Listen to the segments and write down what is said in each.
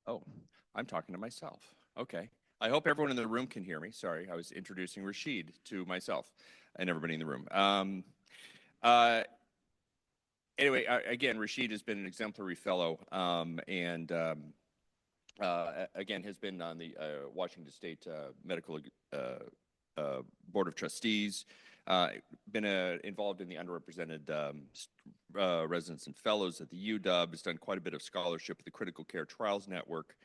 Oh, I'm talking to myself. Okay. I hope everyone in the room can hear me. Sorry, I was introducing Rasheed to myself and everybody in the room. Uh, anyway, again, Rasheed has been an exemplary fellow and again has been on the Washington State Medical Board of Trustees, uh, been involved in the underrepresented residents and fellows at the UW, has done quite a bit of scholarship at the Critical Care Trials Network,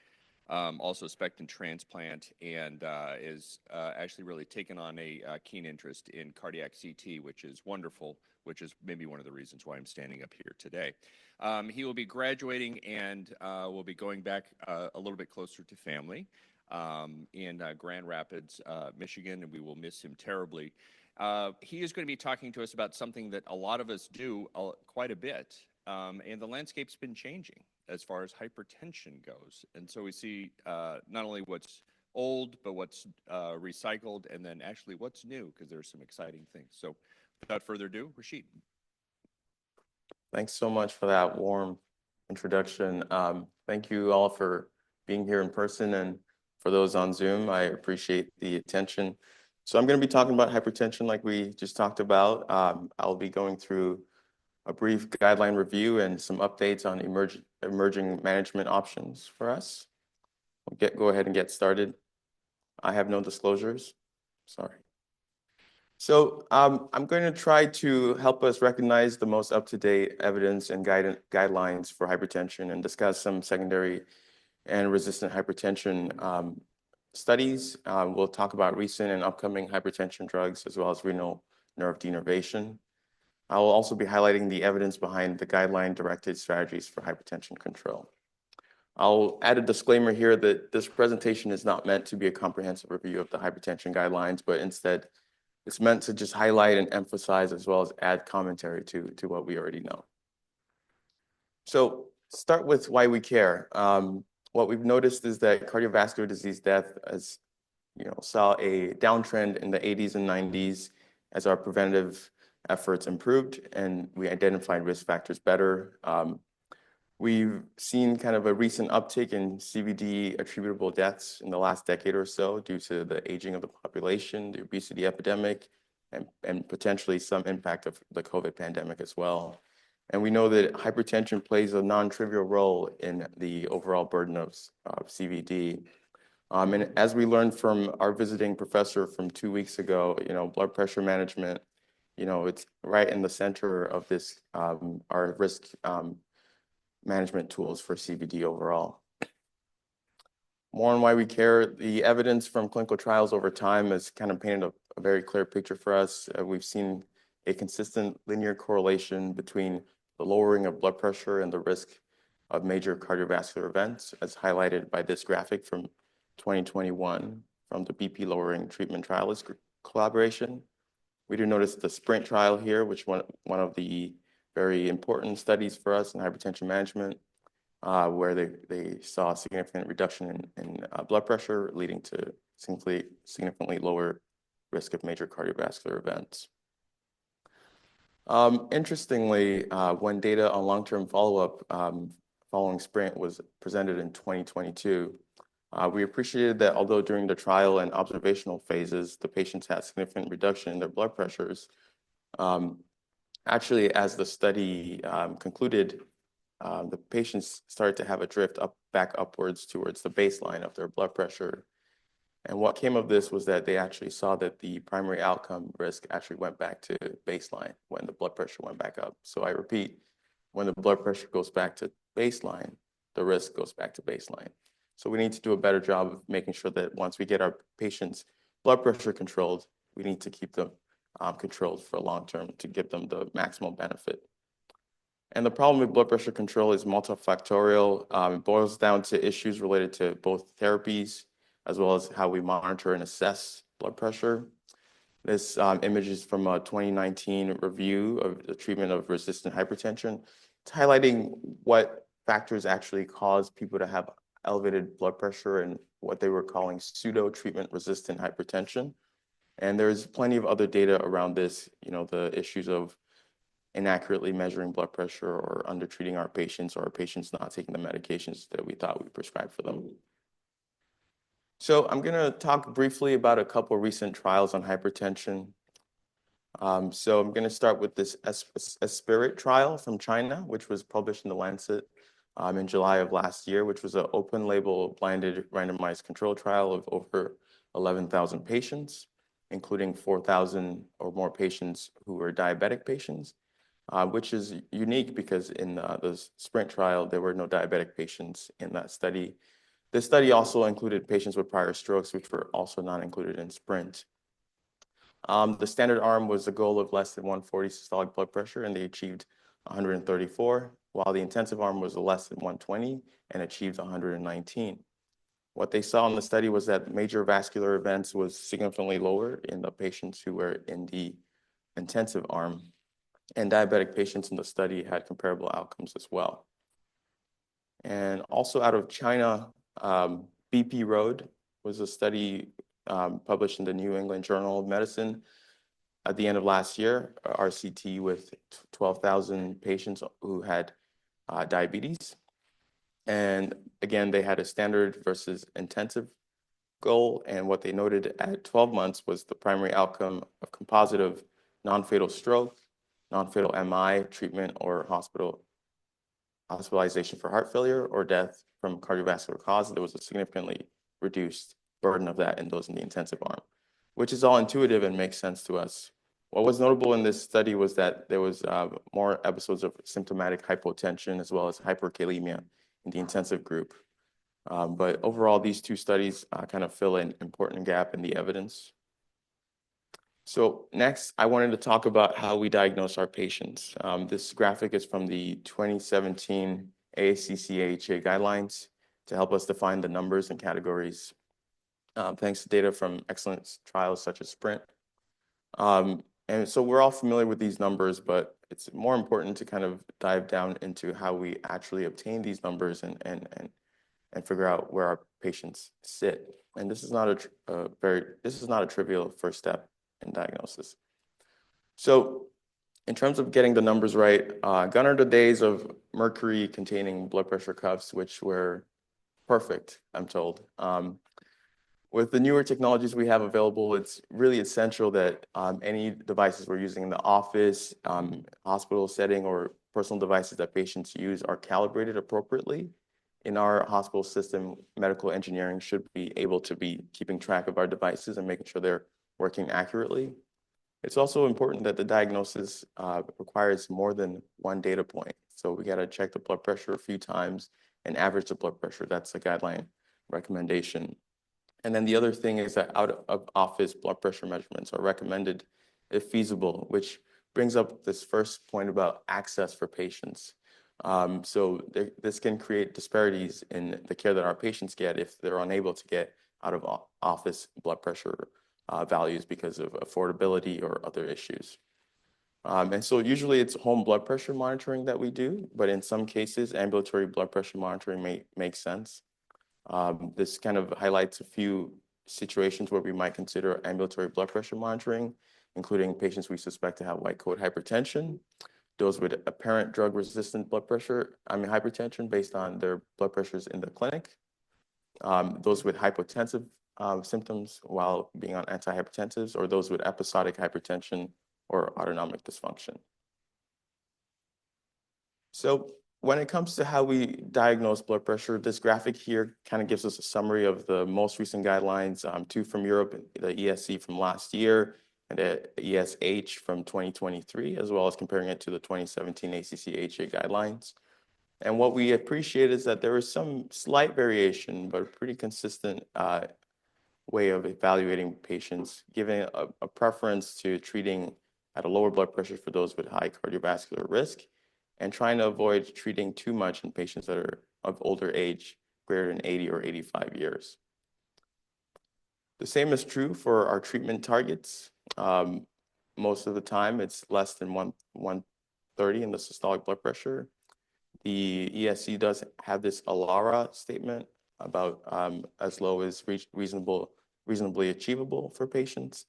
also SPECT and transplant, and is actually really taken on a keen interest in cardiac CT, which is wonderful, which is maybe one of the reasons why I'm standing up here today. He will be graduating and will be going back a little bit closer to family in Grand Rapids, Michigan, and we will miss him terribly. He is going to be talking to us about something that a lot of us do quite a bit, and the landscape's been changing as far as hypertension goes. And so we see not only what's old, but what's recycled, and then actually what's new, because there's some exciting things. So without further ado, Rasheed. Thanks so much for that warm introduction. Thank you all for being here in person, and for those on Zoom, I appreciate the attention. So I'm going to be talking about hypertension like we just talked about. I'll be going through a brief guideline review and some updates on emerging management options for us. Go ahead and get started. I have no disclosures. Sorry. So I'm going to try to help us recognize the most up-to-date evidence and guidelines for hypertension and discuss some secondary and resistant hypertension studies. We'll talk about recent and upcoming hypertension drugs as well as renal nerve denervation. I will also be highlighting the evidence behind the guideline-directed strategies for hypertension control. I'll add a disclaimer here that this presentation is not meant to be a comprehensive review of the hypertension guidelines, but instead it's meant to just highlight and emphasize as well as add commentary to what we already know. So start with why we care. What we've noticed is that cardiovascular disease death saw a downtrend in the 80s and 90s as our preventative efforts improved and we identified risk factors better. We've seen kind of a recent uptick in CVD attributable deaths in the last decade or so due to the aging of the population, the obesity epidemic, and potentially some impact of the COVID pandemic as well. And we know that hypertension plays a non-trivial role in the overall burden of CVD. And as we learned from our visiting professor from 2 weeks ago, blood pressure management, it's right in the center of this, our risk management tools for CVD overall. More on why we care. The evidence from clinical trials over time has kind of painted a very clear picture for us. We've seen a consistent linear correlation between the lowering of blood pressure and the risk of major cardiovascular events, as highlighted by this graphic from 2021 from the BP lowering treatment trialist collaboration. We do notice the SPRINT trial here, which one of the very important studies for us in hypertension management, where they saw a significant reduction in blood pressure, leading to significantly lower risk of major cardiovascular events. Interestingly, when data on long-term follow-up following SPRINT was presented in 2022, we appreciated that although during the trial and observational phases, the patients had significant reduction in their blood pressures, actually, as the study concluded, the patients started to have a drift back upwards towards the baseline of their blood pressure. And what came of this was that they actually saw that the primary outcome risk actually went back to baseline when the blood pressure went back up. So I repeat, when the blood pressure goes back to baseline, the risk goes back to baseline. So we need to do a better job of making sure that once we get our patients' blood pressure controlled, we need to keep them controlled for long term to give them the maximal benefit. And the problem with blood pressure control is multifactorial. It boils down to issues related to both therapies as well as how we monitor and assess blood pressure. This image is from a 2019 review of the treatment of resistant hypertension. It's highlighting what factors actually cause people to have elevated blood pressure and what they were calling pseudo-treatment resistant hypertension. And there's plenty of other data around this, the issues of inaccurately measuring blood pressure or undertreating our patients, or our patients not taking the medications that we thought we prescribed for them. So I'm going to talk briefly about a couple of recent trials on hypertension. So I'm going to start with this Aspirit trial from China, which was published in The Lancet in July of last year, which was an open-label, blinded, randomized control trial of over 11,000 patients, including 4,000 or more patients who were diabetic patients, which is unique because in the SPRINT trial, there were no diabetic patients in that study. This study also included patients with prior strokes, which were also not included in SPRINT. The standard arm was a goal of less than 140 systolic blood pressure, and they achieved 134, while the intensive arm was less than 120 and achieved 119. What they saw in the study was that major vascular events was significantly lower in the patients who were in the intensive arm, and diabetic patients in the study had comparable outcomes as well. And also out of China, BP Road was a study published in the New England Journal of Medicine at the end of last year, RCT, with 12,000 patients who had diabetes. And again, they had a standard versus intensive goal. And what they noted at 12 months was the primary outcome of composite of non-fatal stroke, non-fatal MI treatment, or hospitalization for heart failure, or death from cardiovascular cause. There was a significantly reduced burden of that in those in the intensive arm, which is all intuitive and makes sense to us. What was notable in this study was that there was more episodes of symptomatic hypotension as well as hyperkalemia in the intensive group. But overall, these two studies kind of fill an important gap in the evidence. So next, I wanted to talk about how we diagnose our patients. This graphic is from the 2017 ACC/AHA guidelines to help us define the numbers and categories, thanks to data from excellent trials such as SPRINT. And so we're all familiar with these numbers, but it's more important to kind of dive down into how we actually obtain these numbers and figure out where our patients sit. And this is not a trivial first step in diagnosis. So in terms of getting the numbers right, gone are the days of mercury-containing blood pressure cuffs, which were perfect, I'm told. With the newer technologies we have available, it's really essential that any devices we're using in the office, hospital setting, or personal devices that patients use are calibrated appropriately. In our hospital system, medical engineering should be able to be keeping track of our devices and making sure they're working accurately. It's also important that the diagnosis requires more than one data point. So we got to check the blood pressure a few times and average the blood pressure. That's a guideline recommendation. And then the other thing is that out-of-office blood pressure measurements are recommended if feasible, which brings up this first point about access for patients. This can create disparities in the care that our patients get if they're unable to get out-of-office blood pressure values because of affordability or other issues. And so usually it's home blood pressure monitoring that we do, but in some cases, ambulatory blood pressure monitoring may make sense. This kind of highlights a few situations where we might consider ambulatory blood pressure monitoring, including patients we suspect to have white coat hypertension, those with apparent drug-resistant hypertension based on their blood pressures in the clinic, those with hypotensive symptoms while being on antihypertensives, or those with episodic hypertension or autonomic dysfunction. So when it comes to how we diagnose blood pressure, this graphic here kind of gives us a summary of the most recent guidelines, two from Europe, the ESC from last year, and the ESH from 2023, as well as comparing it to the 2017 ACC/AHA guidelines. And what we appreciate is that there is some slight variation, but a pretty consistent way of evaluating patients, giving a preference to treating at a lower blood pressure for those with high cardiovascular risk, and trying to avoid treating too much in patients that are of older age, greater than 80 or 85 years. The same is true for our treatment targets. Most of the time, it's less than 130 in the systolic blood pressure. The ESC does have this ALARA statement about as low as reasonably achievable for patients,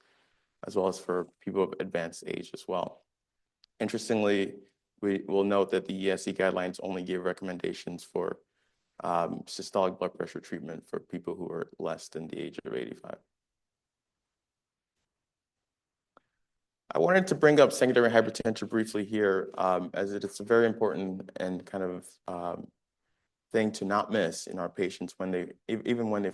as well as for people of advanced age as well. Interestingly, we will note that the ESC guidelines only give recommendations for systolic blood pressure treatment for people who are less than the age of 85. I wanted to bring up secondary hypertension briefly here, as it's a very important and kind of thing to not miss in our patients when they, even when they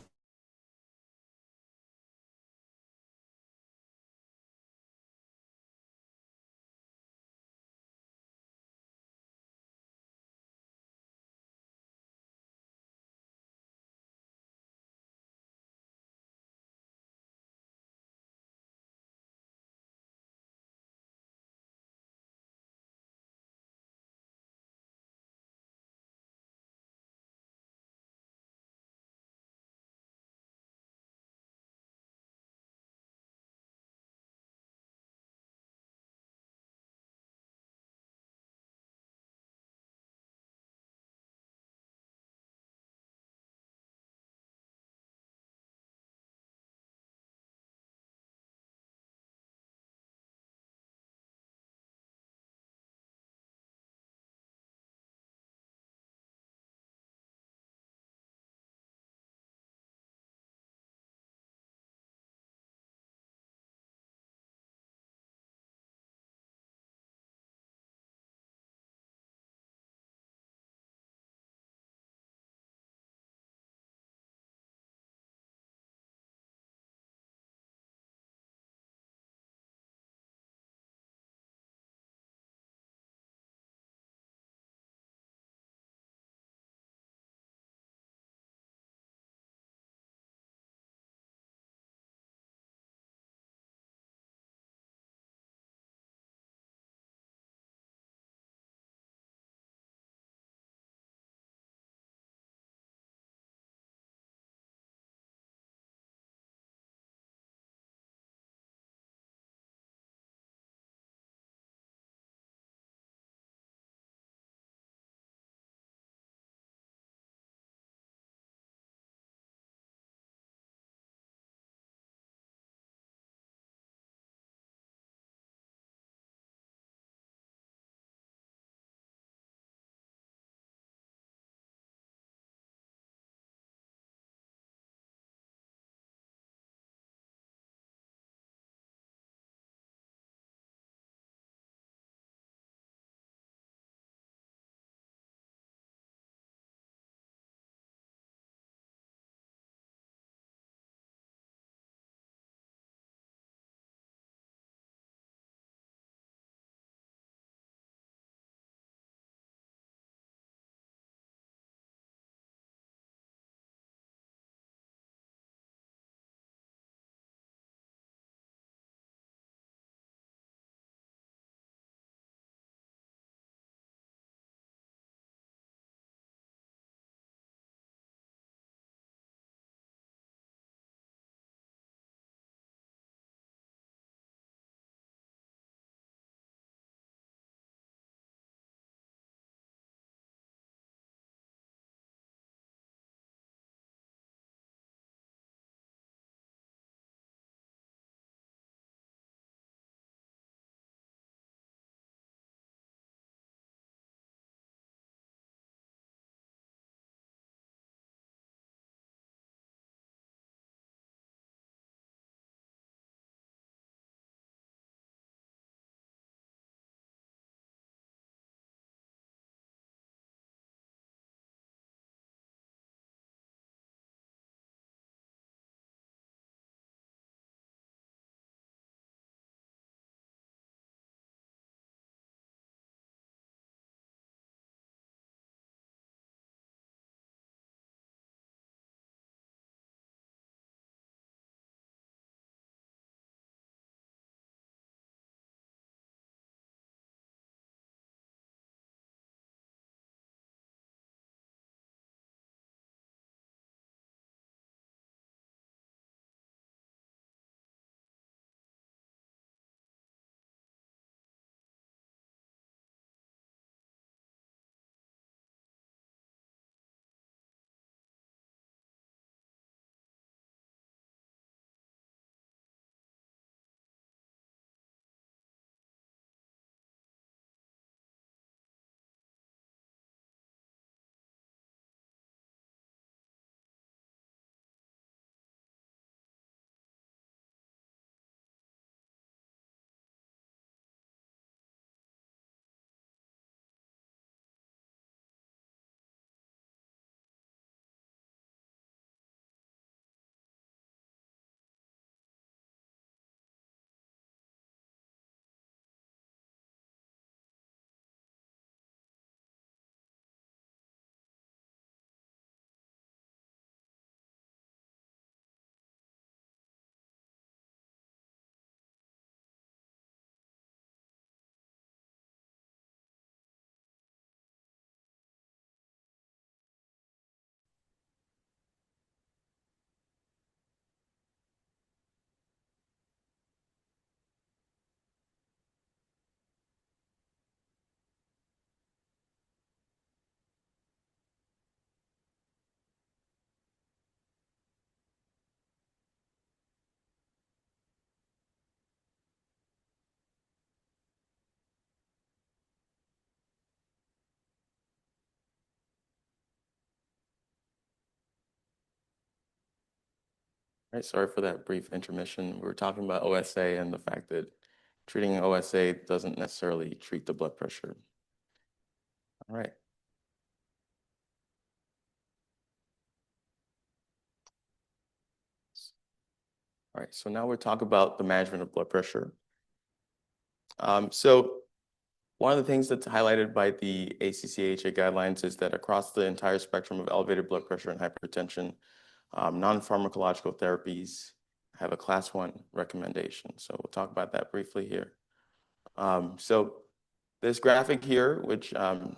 Right, sorry for that brief intermission. We were talking about OSA and the fact that treating OSA doesn't necessarily treat the blood pressure. All right. All right, so now we'll talk about the management of blood pressure. So one of the things that's highlighted by the ACC/AHA guidelines is that across the entire spectrum of elevated blood pressure and hypertension, non-pharmacological therapies have a class 1 recommendation. So we'll talk about that briefly here. So this graphic here, which the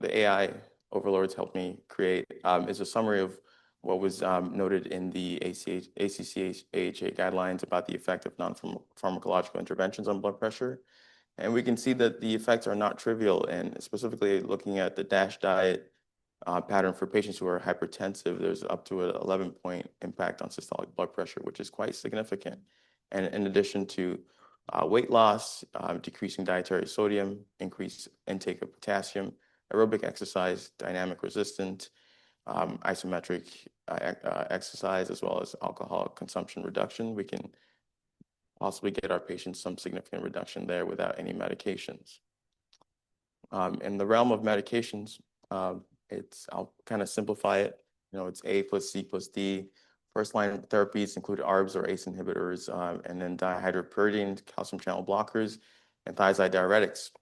AI overlords helped me create, is a summary of what was noted in the ACC/AHA guidelines about the effect of non-pharmacological interventions on blood pressure. And we can see that the effects are not trivial, and specifically looking at the DASH diet pattern for patients who are hypertensive, there's up to an 11-point impact on systolic blood pressure, which is quite significant. And in addition to weight loss, decreasing dietary sodium, increased intake of potassium, aerobic exercise, dynamic resistant, isometric exercise, as well as alcohol consumption reduction, we can possibly get our patients some significant reduction there without any medications. In the realm of medications, I'll kind of simplify it. It's A plus C plus D. First line therapies include ARBs or ACE inhibitors, and then dihydropyridine, calcium channel blockers, and thiazide diuretics.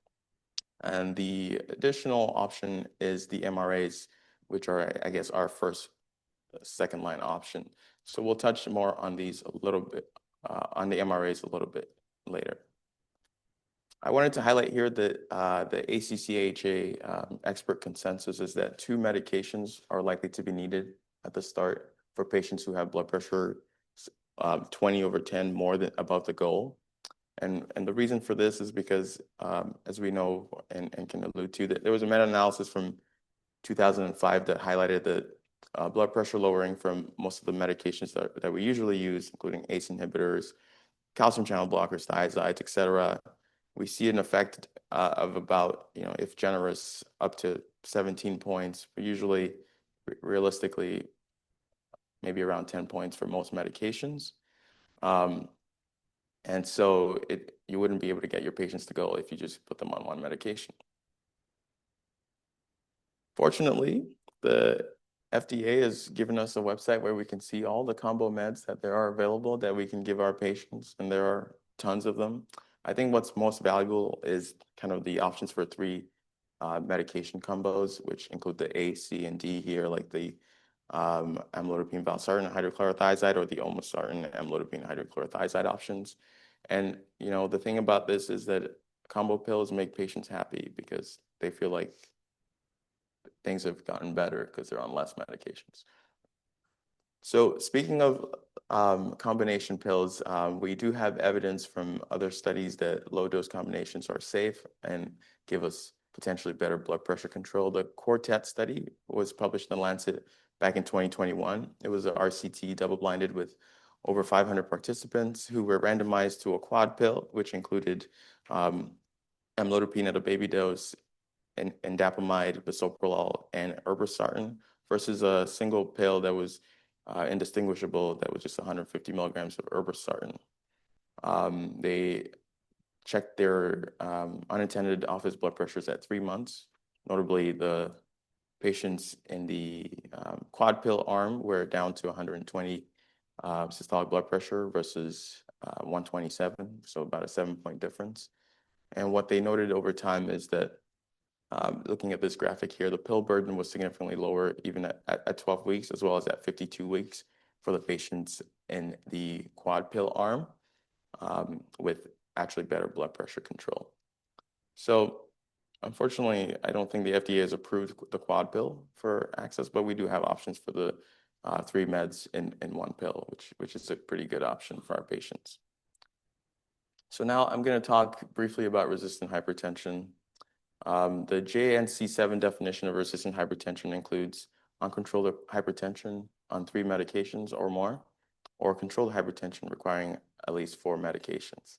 And the additional option is the MRAs, which are, I guess, our second line option. So we'll touch more on these a little bit, on the MRAs a little bit later. I wanted to highlight here that the ACC/AHA expert consensus is that 2 medications are likely to be needed at the start for patients who have blood pressure 20/10 more than above the goal. And the reason for this is because, as we know and can allude to, that there was a meta-analysis from 2005 that highlighted that blood pressure lowering from most of the medications that we usually use, including ACE inhibitors, calcium channel blockers, thiazides, et cetera, we see an effect of about, if generous, up to 17 points, but usually, realistically, maybe around 10 points for most medications. And so you wouldn't be able to get your patients to goal if you just put them on one medication. Fortunately, the FDA has given us a website where we can see all the combo meds that there are available that we can give our patients, and there are tons of them. I think what's most valuable is kind of the options for 3 medication combos, which include the A, C, and D here, like the amlodipine, valsartan, hydrochlorothiazide, or the olmesartan, amlodipine, hydrochlorothiazide options. And, the thing about this is that combo pills make patients happy because they feel like things have gotten better because they're on less medications. So speaking of combination pills, we do have evidence from other studies that low-dose combinations are safe and give us potentially better blood pressure control. The Quartet study was published in The Lancet back in 2021. It was a RCT double-blinded with over 500 participants who were randomized to a quad pill, which included amlodipine at a baby dose, and indapamide, bisoprolol, and irbesartan, versus a single pill that was indistinguishable, that was just 150 milligrams of irbesartan. They checked their unintended office blood pressures at 3 months. Notably, the patients in the quad pill arm were down to 120 systolic blood pressure versus 127, so about a 7-point difference. And what they noted over time is that, looking at this graphic here, the pill burden was significantly lower even at 12 weeks, as well as at 52 weeks for the patients in the quad pill arm, with actually better blood pressure control. So unfortunately, I don't think the FDA has approved the quad pill for access, but we do have options for the 3 meds in one pill, which is a pretty good option for our patients. So now I'm going to talk briefly about resistant hypertension. The JNC7 definition of resistant hypertension includes uncontrolled hypertension on 3 medications or more, or controlled hypertension requiring at least 4 medications.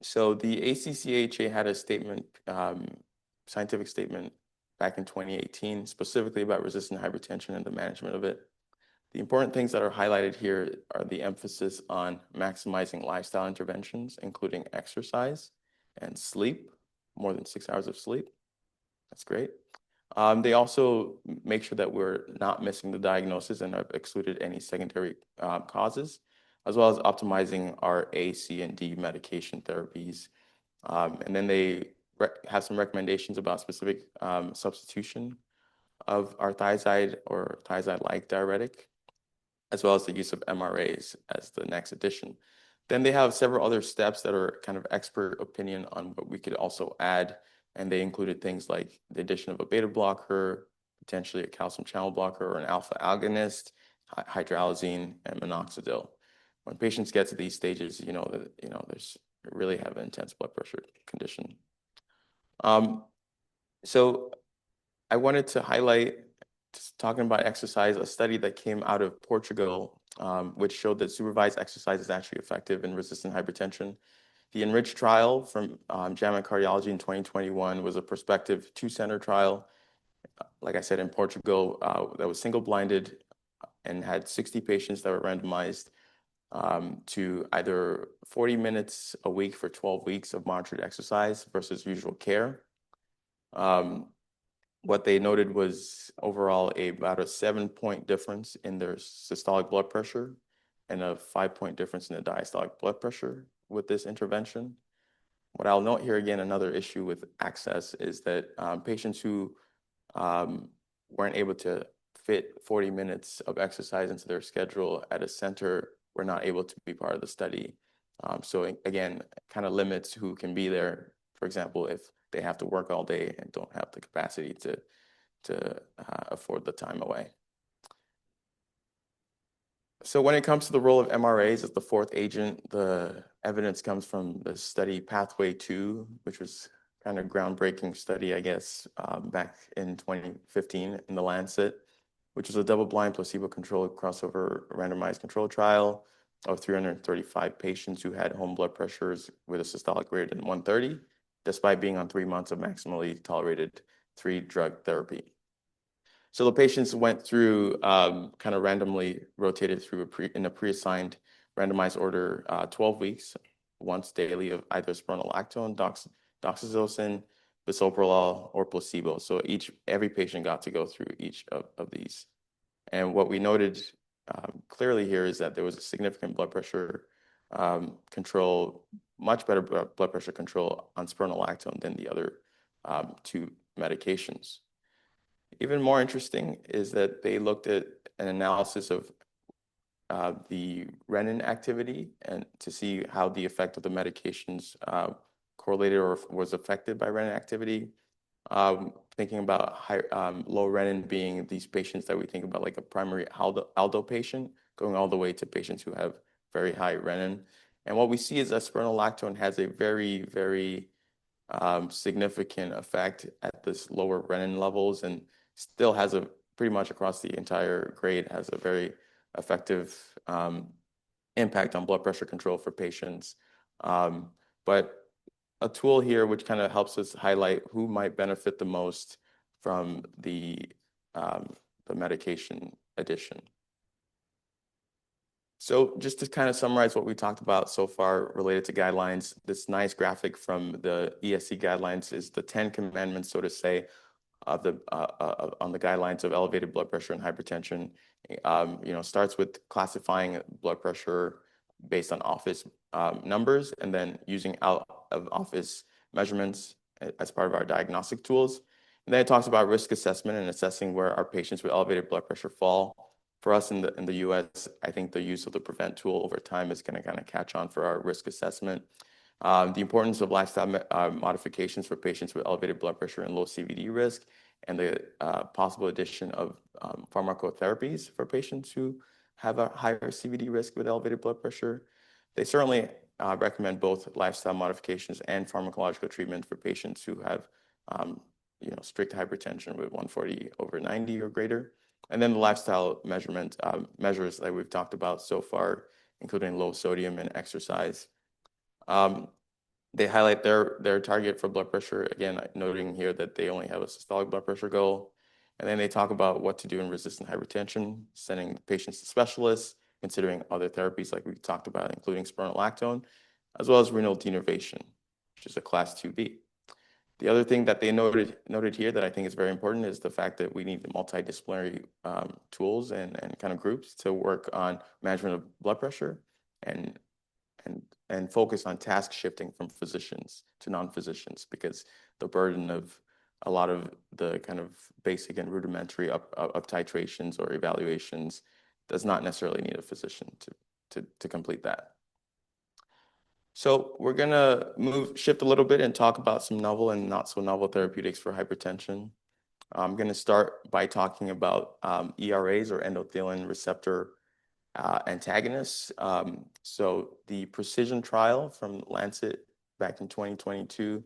So the ACC/AHA had a statement, scientific statement back in 2018, specifically about resistant hypertension and the management of it. The important things that are highlighted here are the emphasis on maximizing lifestyle interventions, including exercise and sleep, more than 6 hours of sleep. That's great. They also make sure that we're not missing the diagnosis and have excluded any secondary causes, as well as optimizing our A, C, and D medication therapies. And then they have some recommendations about specific substitution of our thiazide or thiazide-like diuretic, as well as the use of MRAs as the next addition. Then they have several other steps that are kind of expert opinion on what we could also add, and they included things like the addition of a beta blocker, potentially a calcium channel blocker or an alpha agonist, hydralazine, and minoxidil. When patients get to these stages, there's really have an intense blood pressure condition. So I wanted to highlight, just talking about exercise, a study that came out of Portugal, which showed that supervised exercise is actually effective in resistant hypertension. The ENRICH trial from JAMA Cardiology in 2021 was a prospective two-center trial, like I said, in Portugal, that was single-blinded and had 60 patients that were randomized to either 40 minutes a week for 12 weeks of monitored exercise versus usual care. What they noted was overall about a 7-point difference in their systolic blood pressure and a 5-point difference in the diastolic blood pressure with this intervention. What I'll note here again, another issue with access is that patients who weren't able to fit 40 minutes of exercise into their schedule at a center were not able to be part of the study. So again, kind of limits who can be there. For example, if they have to work all day and don't have the capacity to afford the time away. So when it comes to the role of MRAs as the fourth agent, the evidence comes from the study Pathway 2, which was kind of groundbreaking study, I guess, back in 2015 in the Lancet, which was a double-blind placebo-controlled crossover randomized control trial of 335 patients who had home blood pressures with a systolic greater than 130, despite being on 3 months of maximally tolerated 3-drug therapy. So the patients went through kind of randomly rotated through in a pre-assigned randomized order 12 weeks, once daily of either spironolactone, doxazosin, bisoprolol, or placebo. So every patient got to go through each of these. And what we noted clearly here is that there was a significant blood pressure control, much better blood pressure control on spironolactone than the other 2 medications. Even more interesting is that they looked at an analysis of the renin activity and to see how the effect of the medications correlated or was affected by renin activity. Thinking about low renin being these patients that we think about like a primary aldo patient, going all the way to patients who have very high renin. And what we see is that spironolactone has a very, very significant effect at this lower renin levels, and still has a pretty much across the entire grade has a very effective impact on blood pressure control for patients. But a tool here which kind of helps us highlight who might benefit the most from the medication addition. So just to kind of summarize what we talked about so far related to guidelines, this nice graphic from the ESC guidelines is the 10 commandments, so to say, of on the guidelines of elevated blood pressure and hypertension. Starts with classifying blood pressure based on office numbers, and then using out of office measurements as part of our diagnostic tools. And then it talks about risk assessment and assessing where our patients with elevated blood pressure fall. For us in the US, I think the use of the PREVENT tool over time is going to kind of catch on for our risk assessment. The importance of lifestyle modifications for patients with elevated blood pressure and low CVD risk, and the possible addition of pharmacotherapies for patients who have a higher CVD risk with elevated blood pressure. They certainly recommend both lifestyle modifications and pharmacological treatment for patients who have strict hypertension with 140/90 or greater. And then the lifestyle measures that we've talked about so far, including low sodium and exercise. They highlight their target for blood pressure, again, noting here that they only have a systolic blood pressure goal. And then they talk about what to do in resistant hypertension, sending patients to specialists, considering other therapies like we talked about, including spironolactone, as well as renal denervation, which is a class 2B. The other thing that they noted here that I think is very important is the fact that we need multidisciplinary tools and kind of groups to work on management of blood pressure and focus on task shifting from physicians to non-physicians, because the burden of a lot of the kind of basic and rudimentary up titrations or evaluations does not necessarily need a physician to complete that. So we're gonna shift a little bit and talk about some novel and not so novel therapeutics for hypertension. I'm gonna start by talking about ERAs, or endothelin receptor antagonists. So the Precision trial from Lancet back in 2022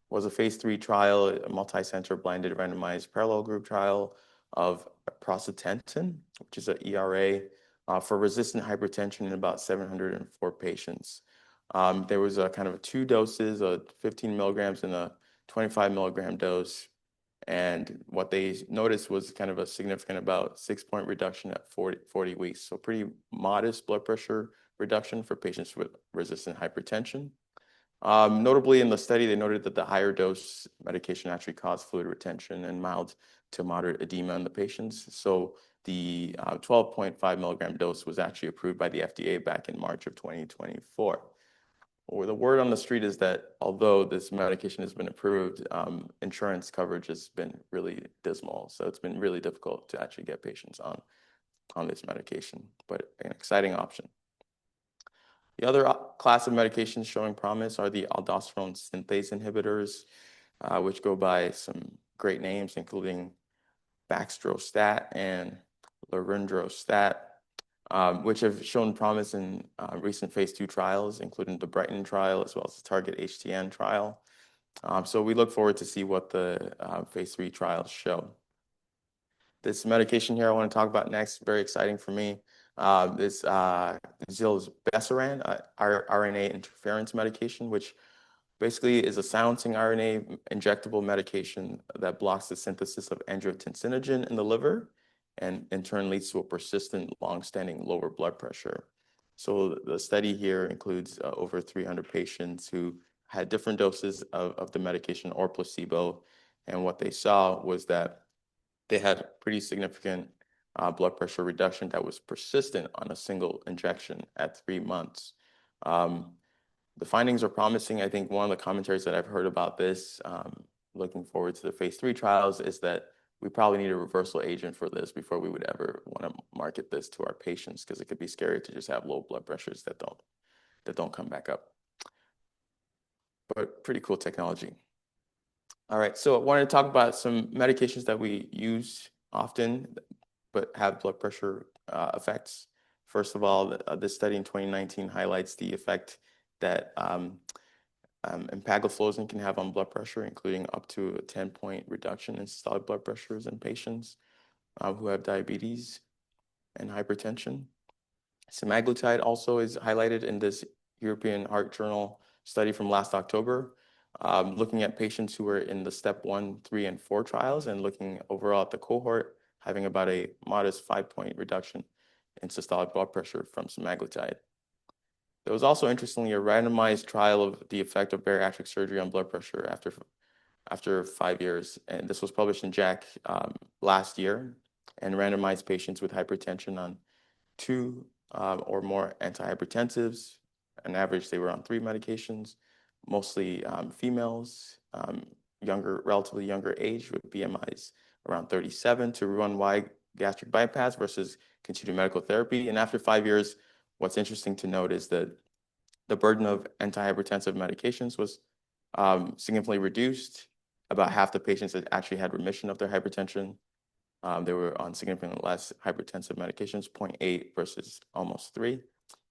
was a phase 3 trial, a multi-center blinded randomized parallel group trial of prostatentin, which is an ERA for resistant hypertension in about 704 patients. There was a kind of 2 doses, a 15 milligrams and a 25 milligram dose. And what they noticed was kind of a significant about 6-point reduction at 40 weeks. So pretty modest blood pressure reduction for patients with resistant hypertension. Notably in the study, they noted that the higher dose medication actually caused fluid retention and mild to moderate edema in the patients. So the 12.5 milligram dose was actually approved by the FDA back in March of 2024. Well, the word on the street is that although this medication has been approved, insurance coverage has been really dismal. So it's been really difficult to actually get patients on this medication, but an exciting option. The other class of medications showing promise are the aldosterone synthase inhibitors, which go by some great names, including baxdrostat and lorundrostat, which have shown promise in recent phase 2 trials, including the Brighton trial as well as the Target HTN trial. So we look forward to see what the phase 3 trials show. This medication here I want to talk about next, very exciting for me. This zilebesiran, RNA interference medication, which basically is a silencing RNA injectable medication that blocks the synthesis of angiotensinogen in the liver, and in turn leads to a persistent, long-standing lower blood pressure. So the study here includes over 300 patients who had different doses of the medication or placebo, and what they saw was that they had pretty significant blood pressure reduction that was persistent on a single injection at 3 months. The findings are promising. I think one of the commentaries that I've heard about this, looking forward to the phase 3 trials, is that we probably need a reversal agent for this before we would ever want to market this to our patients, because it could be scary to just have low blood pressures that don't come back up. But pretty cool technology. All right, so I wanted to talk about some medications that we use often but have blood pressure effects. First of all, this study in 2019 highlights the effect that empagliflozin can have on blood pressure, including up to a 10-point reduction in systolic blood pressures in patients who have diabetes and hypertension. Semaglutide also is highlighted in this European Heart Journal study from last October, looking at patients who were in the step 1, 3, and 4 trials, and looking overall at the cohort, having about a modest 5-point reduction in systolic blood pressure from semaglutide. There was also, interestingly, a randomized trial of the effect of bariatric surgery on blood pressure after 5 years, and this was published in JACC last year, and randomized patients with hypertension on 2 or more antihypertensives. On average, they were on 3 medications, mostly females, relatively younger age, with BMIs around 37, to Roux-en-Y gastric bypass versus continued medical therapy. And after 5 years, what's interesting to note is that the burden of antihypertensive medications was significantly reduced. About half the patients that actually had remission of their hypertension, they were on significantly less hypertensive medications, 0.8 versus almost 3.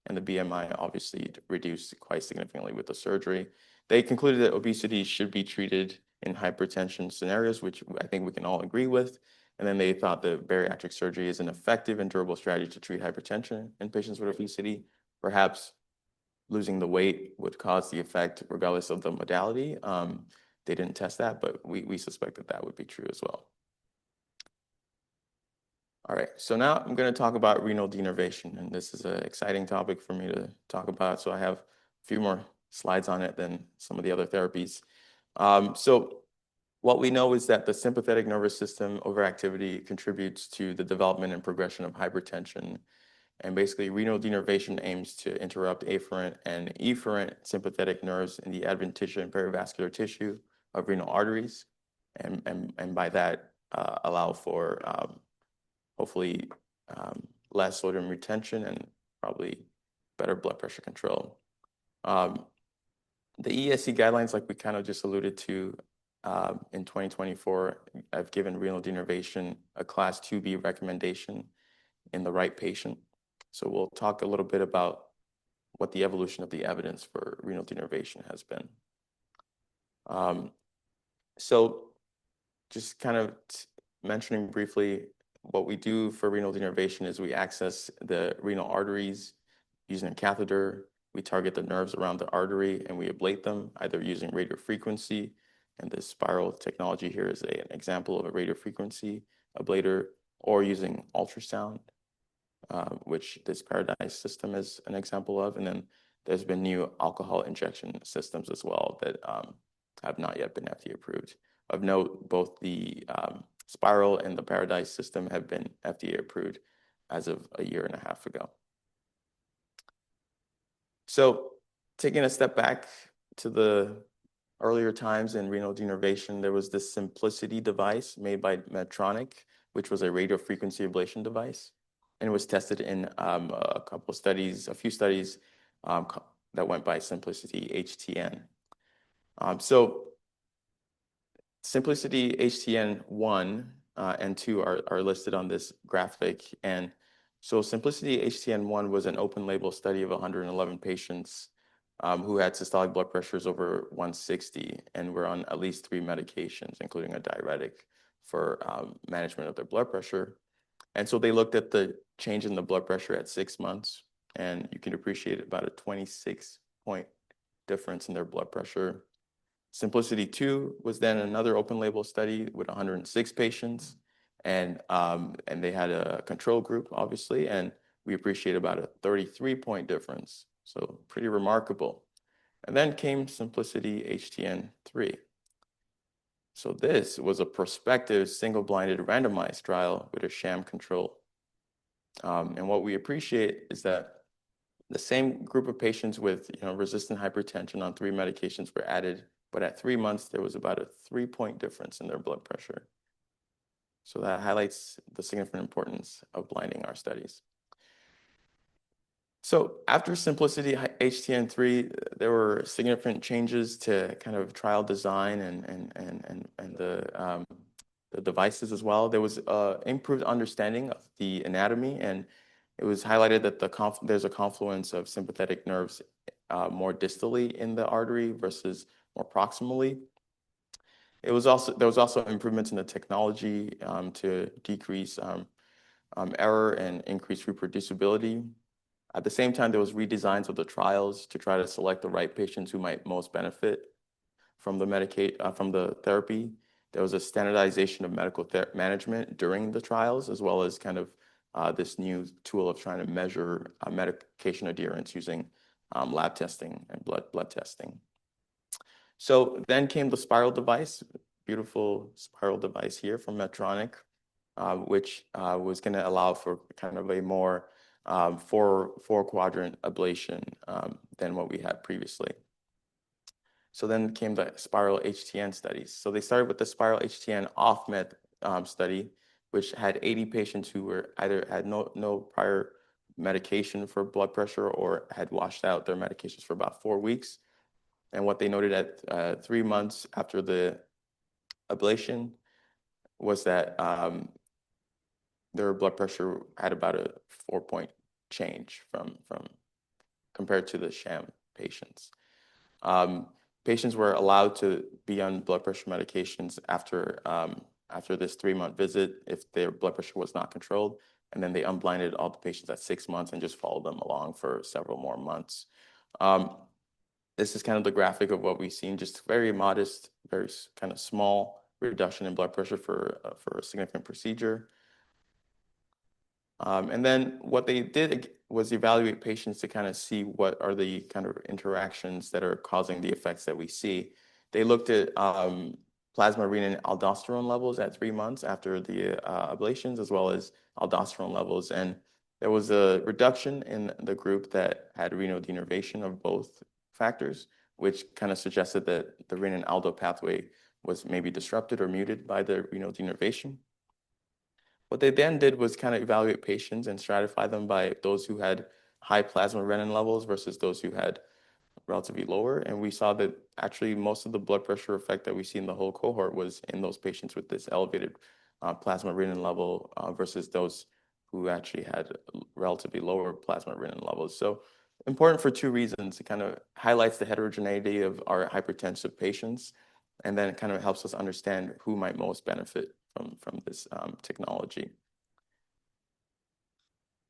And the BMI obviously reduced quite significantly with the surgery. They concluded that obesity should be treated in hypertension scenarios, which I think we can all agree with. And then they thought that bariatric surgery is an effective and durable strategy to treat hypertension in patients with obesity. Perhaps losing the weight would cause the effect regardless of the modality. They didn't test that, but we suspect that that would be true as well. All right, so now I'm going to talk about renal denervation, and this is an exciting topic for me to talk about. So I have a few more slides on it than some of the other therapies. So what we know is that the sympathetic nervous system overactivity contributes to the development and progression of hypertension. And basically, renal denervation aims to interrupt afferent and efferent sympathetic nerves in the adventitious and perivascular tissue of renal arteries, and by that allow for hopefully less sodium retention and probably better blood pressure control. The ESC guidelines, like we kind of just alluded to in 2024, have given renal denervation a class 2B recommendation in the right patient. So we'll talk a little bit about what the evolution of the evidence for renal denervation has been. So just kind of mentioning briefly, what we do for renal denervation is we access the renal arteries using a catheter. We target the nerves around the artery and we ablate them either using radiofrequency, and this spiral technology here is an example of a radiofrequency ablator, or using ultrasound, which this Paradise system is an example of. And then there's been new alcohol injection systems as well that have not yet been FDA approved. Of note, both the Spiral and the Paradise system have been FDA approved as of a year and a half ago. So taking a step back to the earlier times in renal denervation, there was this Simplicity device made by Medtronic, which was a radiofrequency ablation device. And it was tested in a few studies that went by Simplicity HTN. So Simplicity HTN 1 and 2 are listed on this graphic. And so Simplicity HTN 1 was an open label study of 111 patients who had systolic blood pressures over 160 and were on at least 3 medications, including a diuretic for management of their blood pressure. And so they looked at the change in the blood pressure at 6 months, and you can appreciate about a 26-point difference in their blood pressure. Simplicity 2 was then another open label study with 106 patients, and they had a control group, obviously, and we appreciate about a 33-point difference. So pretty remarkable. And then came Simplicity HTN 3. So this was a prospective single-blinded randomized trial with a sham control. And what we appreciate is that the same group of patients with resistant hypertension on 3 medications were added, but at 3 months, there was about a 3-point difference in their blood pressure. So that highlights the significant importance of blinding our studies. So after Simplicity HTN3, there were significant changes to kind of trial design and the devices as well. There was improved understanding of the anatomy, and it was highlighted that there's a confluence of sympathetic nerves more distally in the artery versus more proximally. There was also improvements in the technology to decrease error and increase reproducibility. At the same time, there was redesigns of the trials to try to select the right patients who might most benefit from the therapy. There was a standardization of medical management during the trials, as well as kind of this new tool of trying to measure medication adherence using lab testing and blood testing. So then came the Spiral device, beautiful Spiral device here from Medtronic, which was going to allow for kind of a more four quadrant ablation than what we had previously. So then came the Spiral HTN studies. So they started with the Spiral HTN off-med study, which had 80 patients who were either had no prior medication for blood pressure or had washed out their medications for about 4 weeks. And what they noted at 3 months after the ablation was that their blood pressure had about a 4-point change from compared to the sham patients. Patients were allowed to be on blood pressure medications after this 3-month visit if their blood pressure was not controlled, and then they unblinded all the patients at 6 months and just followed them along for several more months. This is kind of the graphic of what we've seen, just very modest, very kind of small reduction in blood pressure for a significant procedure. And then what they did was evaluate patients to kind of see what are the kind of interactions that are causing the effects that we see. They looked at plasma renin aldosterone levels at 3 months after the ablations, as well as aldosterone levels. And there was a reduction in the group that had renal denervation of both factors, which kind of suggested that the renin aldo pathway was maybe disrupted or muted by the renal denervation. What they then did was kind of evaluate patients and stratify them by those who had high plasma renin levels versus those who had relatively lower. And we saw that actually most of the blood pressure effect that we see in the whole cohort was in those patients with this elevated plasma renin level versus those who actually had relatively lower plasma renin levels. So important for two reasons. It kind of highlights the heterogeneity of our hypertensive patients, and then it kind of helps us understand who might most benefit from this technology.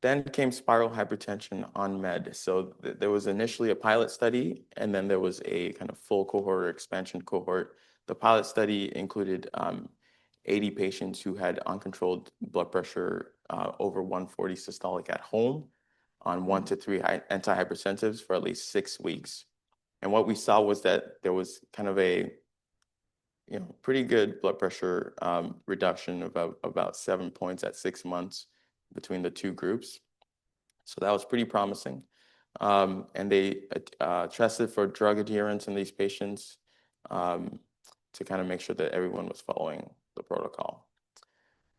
Then came spiral hypertension on med. So there was initially a pilot study, and then there was a kind of full cohort or expansion cohort. The pilot study included 80 patients who had uncontrolled blood pressure over 140 systolic at home on 1 to 3 antihypertensives for at least 6 weeks. And what we saw was that there was kind of a pretty good blood pressure reduction of about 7 points at 6 months between the two groups. So that was pretty promising. And they tested for drug adherence in these patients to kind of make sure that everyone was following the protocol.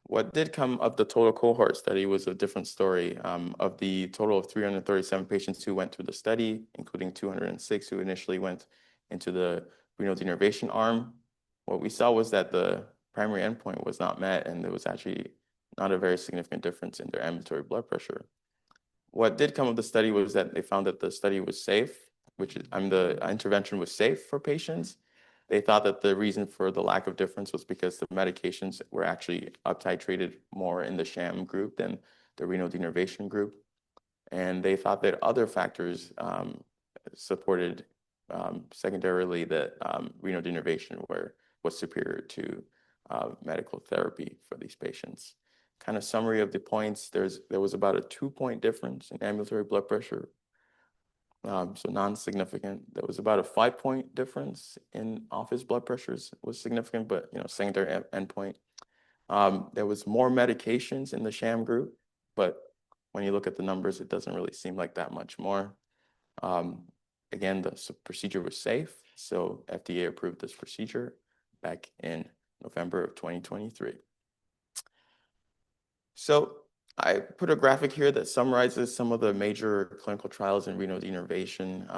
What did come of the total cohort study was a different story. Of the total of 337 patients who went through the study, including 206 who initially went into the renal denervation arm, what we saw was that the primary endpoint was not met, and there was actually not a very significant difference in their ambulatory blood pressure. What did come of the study was that they found that the study was safe, the intervention was safe for patients. They thought that the reason for the lack of difference was because the medications were actually up-titrated more in the sham group than the renal denervation group. And they thought that other factors supported secondarily that renal denervation was superior to medical therapy for these patients. Kind of summary of the points, there was about a 2-point difference in ambulatory blood pressure, so non-significant. There was about a 5-point difference in office blood pressures, was significant, but secondary endpoint. There was more medications in the sham group, but when you look at the numbers, it doesn't really seem like that much more. Again, the procedure was safe, so FDA approved this procedure back in November of 2023. So I put a graphic here that summarizes some of the major clinical trials in renal denervation,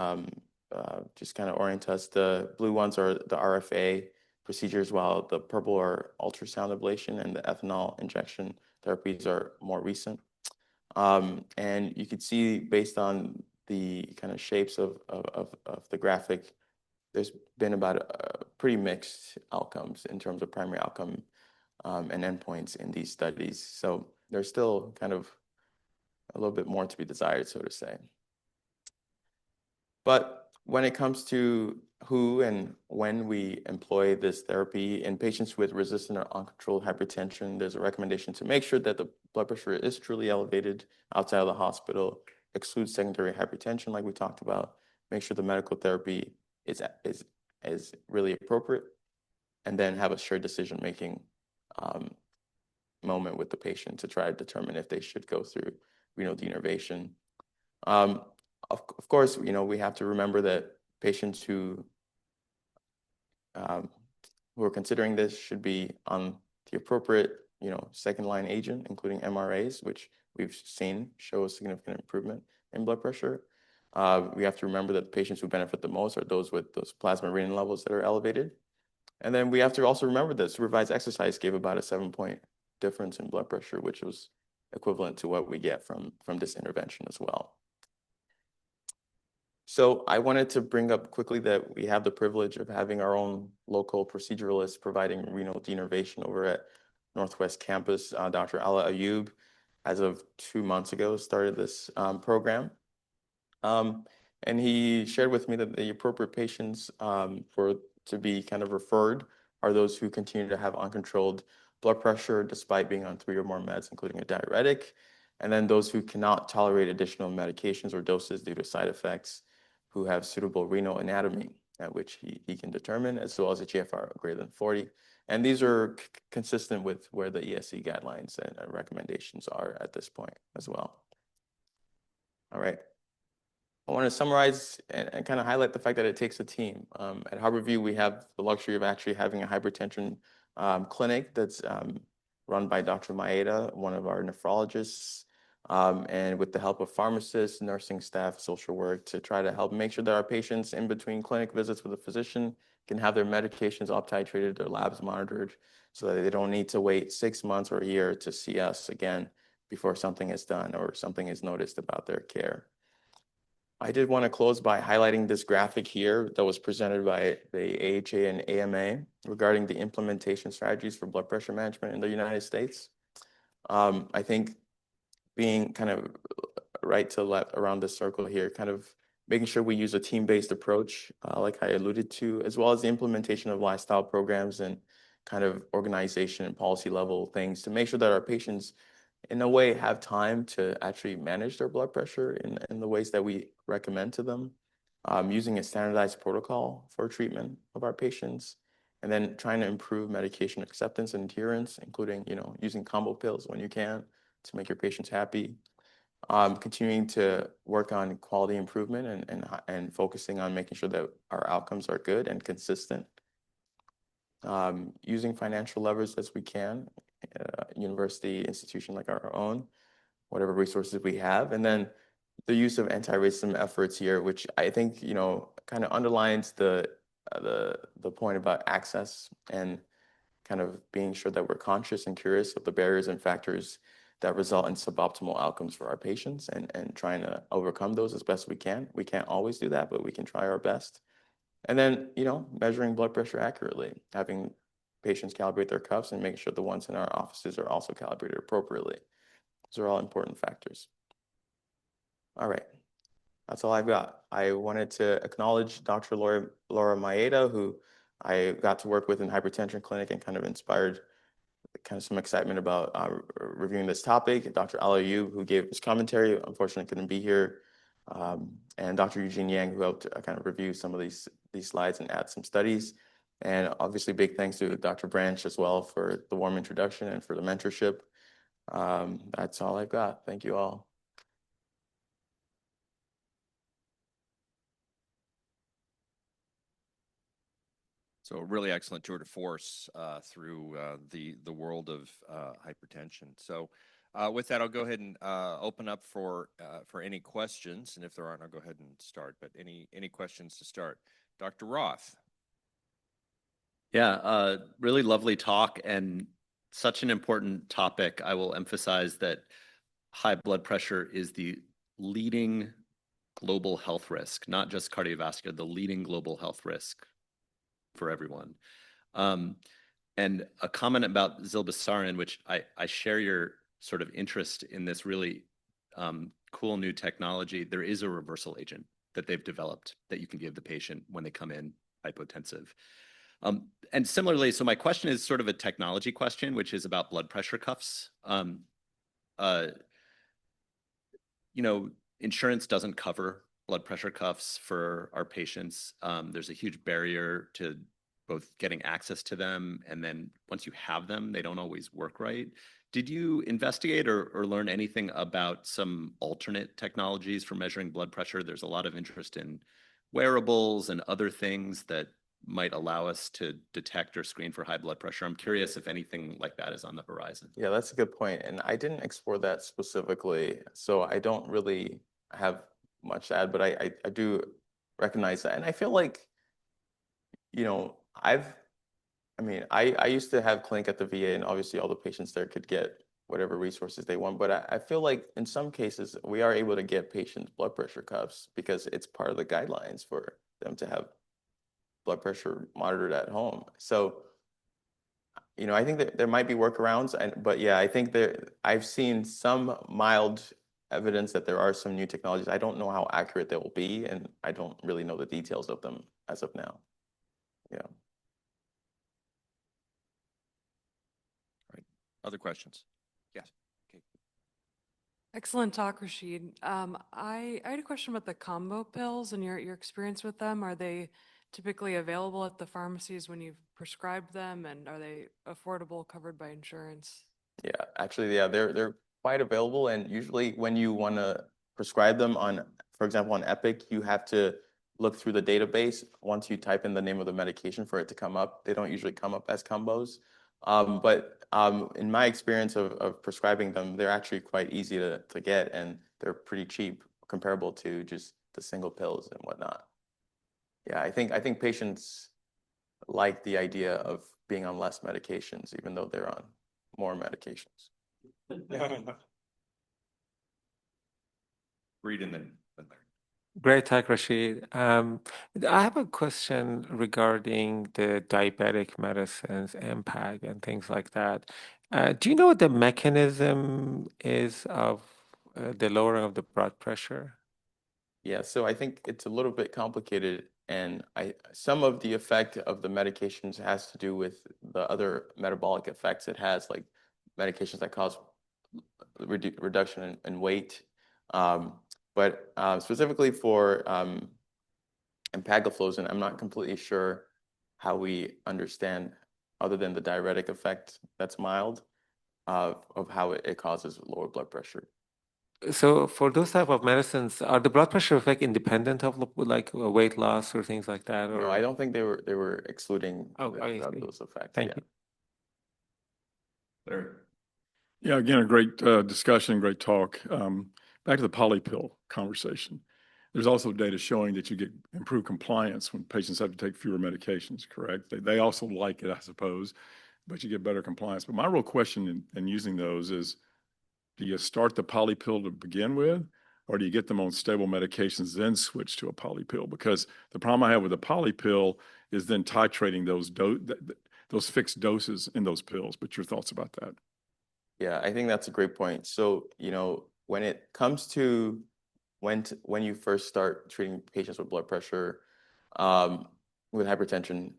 just kind of orient us. The blue ones are the RFA procedures, while the purple are ultrasound ablation, and the ethanol injection therapies are more recent. And you could see, based on the kind of shapes of the graphic, there's been about pretty mixed outcomes in terms of primary outcome and endpoints in these studies. So there's still kind of a little bit more to be desired, so to say. But when it comes to who and when we employ this therapy in patients with resistant or uncontrolled hypertension, there's a recommendation to make sure that the blood pressure is truly elevated outside of the hospital, exclude secondary hypertension like we talked about, make sure the medical therapy is really appropriate, and then have a shared decision-making moment with the patient to try to determine if they should go through renal denervation. Of course, we have to remember that patients who are considering this should be on the appropriate, second-line agent, including MRAs, which we've seen show a significant improvement in blood pressure. We have to remember that the patients who benefit the most are those with those plasma renin levels that are elevated. And then we have to also remember that supervised exercise gave about a 7-point difference in blood pressure, which was equivalent to what we get from this intervention as well. So I wanted to bring up quickly that we have the privilege of having our own local proceduralist providing renal denervation over at Northwest Campus. Dr. Ala Ayub, as of 2 months ago, started this program. And he shared with me that the appropriate patients to be kind of referred are those who continue to have uncontrolled blood pressure despite being on 3 or more meds, including a diuretic. And then those who cannot tolerate additional medications or doses due to side effects, who have suitable renal anatomy, at which he can determine, as well as a GFR greater than 40. And these are consistent with where the ESC guidelines and recommendations are at this point as well. All right. I want to summarize and kind of highlight the fact that it takes a team. At Harborview, we have the luxury of actually having a hypertension clinic that's run by Dr. Maeda, one of our nephrologists, and with the help of pharmacists, nursing staff, social work, to try to help make sure that our patients in between clinic visits with a physician can have their medications up titrated, their labs monitored, so that they don't need to wait 6 months or a year to see us again before something is done or something is noticed about their care. I did want to close by highlighting this graphic here that was presented by the AHA and AMA regarding the implementation strategies for blood pressure management in the United States. I think being kind of right to left around this circle here, kind of making sure we use a team-based approach, like I alluded to, as well as the implementation of lifestyle programs and kind of organization and policy level things to make sure that our patients in a way have time to actually manage their blood pressure in the ways that we recommend to them, using a standardized protocol for treatment of our patients, and then trying to improve medication acceptance and adherence, including, using combo pills when you can to make your patients happy. Continuing to work on quality improvement and focusing on making sure that our outcomes are good and consistent. Using financial levers as we can, university institution like our own, whatever resources we have, and then the use of anti-racism efforts here, which I think kind of underlines the point about access and kind of being sure that we're conscious and curious of the barriers and factors that result in suboptimal outcomes for our patients and trying to overcome those as best we can. We can't always do that, but we can try our best. And then, measuring blood pressure accurately, having patients calibrate their cuffs and making sure the ones in our offices are also calibrated appropriately. Those are all important factors. All right, that's all I've got. I wanted to acknowledge Dr. Laura Maeda, who I got to work with in hypertension clinic and kind of inspired kind of some excitement about reviewing this topic. Dr. Alayu, who gave his commentary, unfortunately couldn't be here. And Dr. Eugene Yang, who helped kind of review some of these slides and add some studies. And obviously, big thanks to Dr. Branch as well for the warm introduction and for the mentorship. That's all I've got. Thank you all. So a really excellent tour de force through the world of hypertension. So with that, I'll go ahead and open up for any questions. And if there aren't, I'll go ahead and start. But any questions to start? Dr. Roth. Yeah, really lovely talk and such an important topic. I will emphasize that high blood pressure is the leading global health risk, not just cardiovascular, the leading global health risk for everyone. And a comment about zilebesiran, which I share your sort of interest in this really cool new technology. There is a reversal agent that they've developed that you can give the patient when they come in hypotensive. And similarly, so my question is sort of a technology question, which is about blood pressure cuffs. Insurance doesn't cover blood pressure cuffs for our patients. There's a huge barrier to both getting access to them, and then once you have them, they don't always work right. Did you investigate or learn anything about some alternate technologies for measuring blood pressure? There's a lot of interest in wearables and other things that might allow us to detect or screen for high blood pressure. I'm curious if anything like that is on the horizon. Yeah, that's a good point. And I didn't explore that specifically, so I don't really have much to add, but I do recognize that. And I feel like, I used to have clinic at the VA, and obviously all the patients there could get whatever resources they want. But I feel like in some cases we are able to get patients blood pressure cuffs because it's part of the guidelines for them to have blood pressure monitored at home. So, I think that there might be workarounds, but yeah, I think I've seen some mild evidence that there are some new technologies. I don't know how accurate they will be, and I don't really know the details of them as of now. Yeah. All right. Other questions? Yes. Okay. Excellent talk, Rasheed. I had a question about the combo pills and your experience with them. Are they typically available at the pharmacies when you've prescribed them, and are they affordable, covered by insurance? Yeah, actually, yeah, they're quite available, and usually when you want to prescribe them on, for example, on Epic, you have to look through the database. Once you type in the name of the medication for it to come up, they don't usually come up as combos. But in my experience of prescribing them, they're actually quite easy to get, and they're pretty cheap, comparable to just the single pills and whatnot. Yeah, I think patients like the idea of being on less medications, even though they're on more medications. Read and then Larry. Great talk, Rashid. I have a question regarding the diabetic medicines impact and things like that. Do you know what the mechanism is of the lowering of the blood pressure? Yeah, so I think it's a little bit complicated, and some of the effect of the medications has to do with the other metabolic effects it has, like medications that cause reduction in weight. But specifically for empagliflozin, I'm not completely sure how we understand, other than the diuretic effect that's mild, of how it causes lower blood pressure. So for those type of medicines, are the blood pressure effect independent of like weight loss or things like that? No, I don't think they were excluding I see. those effects. Thank Yeah. you. Larry. Yeah, again, a great discussion, great talk. Back to the polypill conversation. There's also data showing that you get improved compliance when patients have to take fewer medications, correct? They also like it, I suppose, but you get better compliance. But my real question in using those is, do you start the polypill to begin with, or do you get them on stable medications, then switch to a polypill? Because the problem I have with the polypill is then titrating those fixed doses in those pills. But your thoughts about that? Yeah, I think that's a great point. So, when it comes to when you first start treating patients with blood pressure, with hypertension,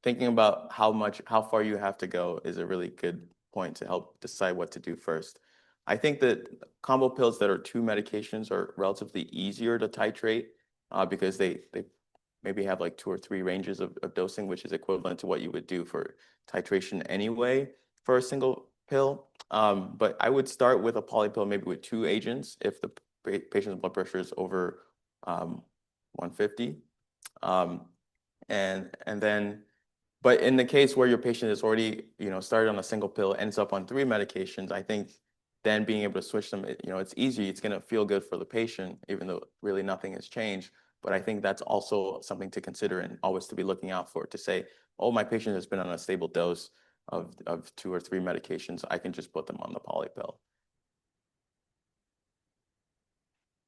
thinking about how far you have to go is a really good point to help decide what to do first. I think that combo pills that are two medications are relatively easier to titrate, because they maybe have like 2 or 3 ranges of dosing, which is equivalent to what you would do for titration anyway for a single pill. But I would start with a polypill, maybe with 2 agents, if the patient's blood pressure is over 150. And then, but in the case where your patient is already, started on a single pill, ends up on 3 medications, I think then being able to switch them, it's easy. It's going to feel good for the patient, even though really nothing has changed. But I think that's also something to consider and always to be looking out for, to say, oh, my patient has been on a stable dose of 2 or 3 medications. I can just put them on the polypill.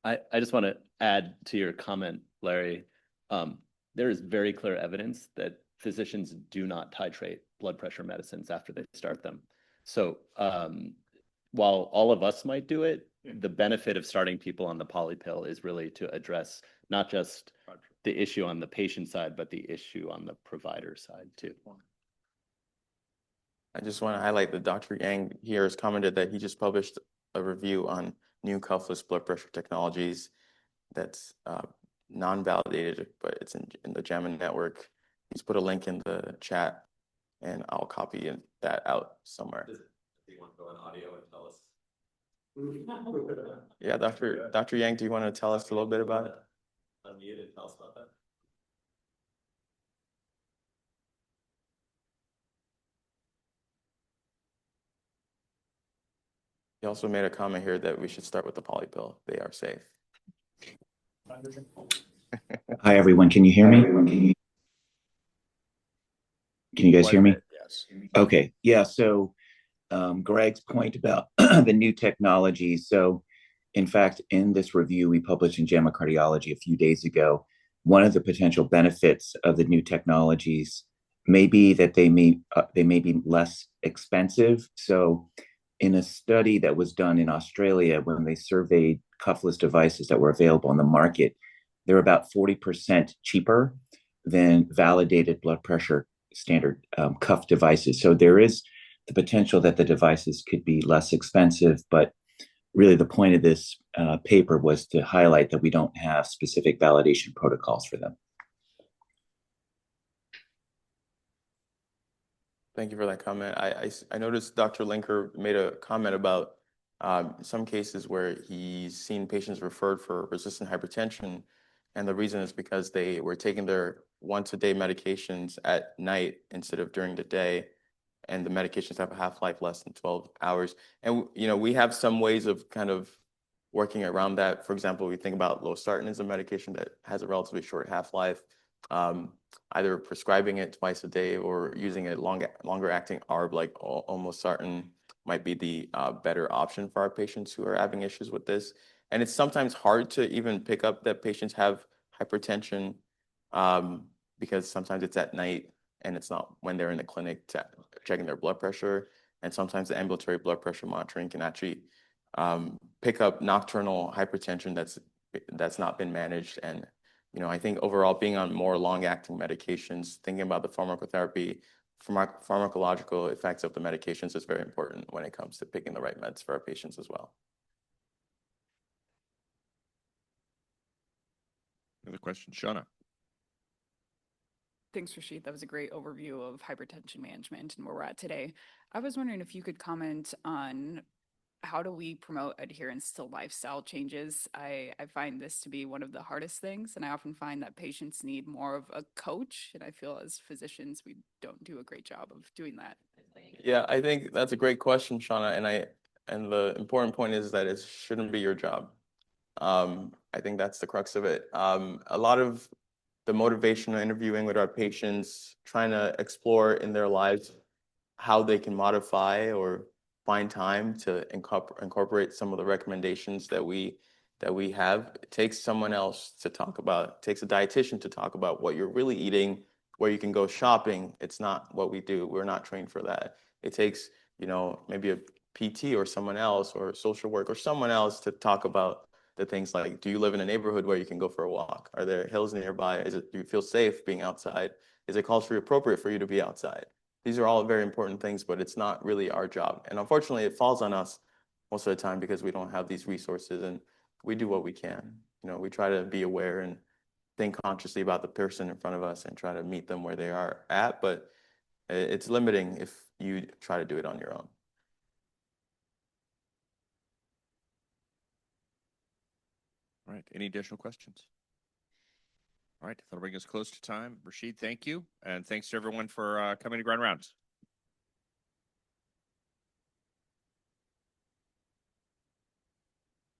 I just want to add to your comment, Larry. There is very clear evidence that physicians do not titrate blood pressure medicines after they start them. So while all of us might do it, the benefit of starting people on the polypill is really to address not just the issue on the patient side, but the issue on the provider side too. I just want to highlight that Dr. Yang here has commented that he just published a review on new cuffless blood pressure technologies that's non-validated, but it's in the JAMA network. He's put a link in the chat, and I'll copy that out somewhere. Do you want to go on audio and tell us? Yeah, Dr. Yang, do you want to tell us a little bit about it? Unmute and tell us about that. He also made a comment here that we should start with the polypill. They are safe. Hi, everyone. Can you hear me? Can you guys hear me? Yes. Okay. Yeah. So Greg's point about the new technology. So in fact, in this review we published in JAMA Cardiology a few days ago, one of the potential benefits of the new technologies may be that they may be less expensive. So in a study that was done in Australia, when they surveyed cuffless devices that were available on the market, they're about 40% cheaper than validated blood pressure standard cuff devices. So there is the potential that the devices could be less expensive, but really the point of this paper was to highlight that we don't have specific validation protocols for them. Thank you for that comment. I noticed Dr. Linker made a comment about some cases where he's seen patients referred for resistant hypertension, and the reason is because they were taking their once-a-day medications at night instead of during the day, and the medications have a half-life less than 12 hours. And we have some ways of kind of working around that. For example, we think about losartan as a medication that has a relatively short half-life. Either prescribing it twice a day or using a longer acting ARB like olmesartan might be the better option for our patients who are having issues with this. And it's sometimes hard to even pick up that patients have hypertension because sometimes it's at night and it's not when they're in the clinic checking their blood pressure. And sometimes the ambulatory blood pressure monitoring can actually pick up nocturnal hypertension that's not been managed. And I think overall being on more long-acting medications, thinking about the pharmacological effects of the medications is very important when it comes to picking the right meds for our patients as well. Another question, Shauna. Thanks, Rasheed. That was a great overview of hypertension management and where we're at today. I was wondering if you could comment on how do we promote adherence to lifestyle changes? I find this to be one of the hardest things, and I often find that patients need more of a coach, and I feel as physicians, we don't do a great job of doing that. Yeah, I think that's a great question, Shauna, and the important point is that it shouldn't be your job. I think that's the crux of it. A lot of the motivational interviewing with our patients, trying to explore in their lives how they can modify or find time to incorporate some of the recommendations that we have. It takes someone else to talk about. It takes a dietitian to talk about what you're really eating, where you can go shopping. It's not what we do. We're not trained for that. It takes, maybe a PT or someone else or social work or someone else to talk about the things like, do you live in a neighborhood where you can go for a walk? Are there hills nearby? Do you feel safe being outside? Is it culturally appropriate for you to be outside? These are all very important things, but it's not really our job. And unfortunately, it falls on us most of the time because we don't have these resources, and we do what we can. We try to be aware and think consciously about the person in front of us and try to meet them where they are at, but it's limiting if you try to do it on your own. All right. Any additional questions? All right. That'll bring us close to time. Rasheed, thank you. And thanks to everyone for coming to Grand Rounds.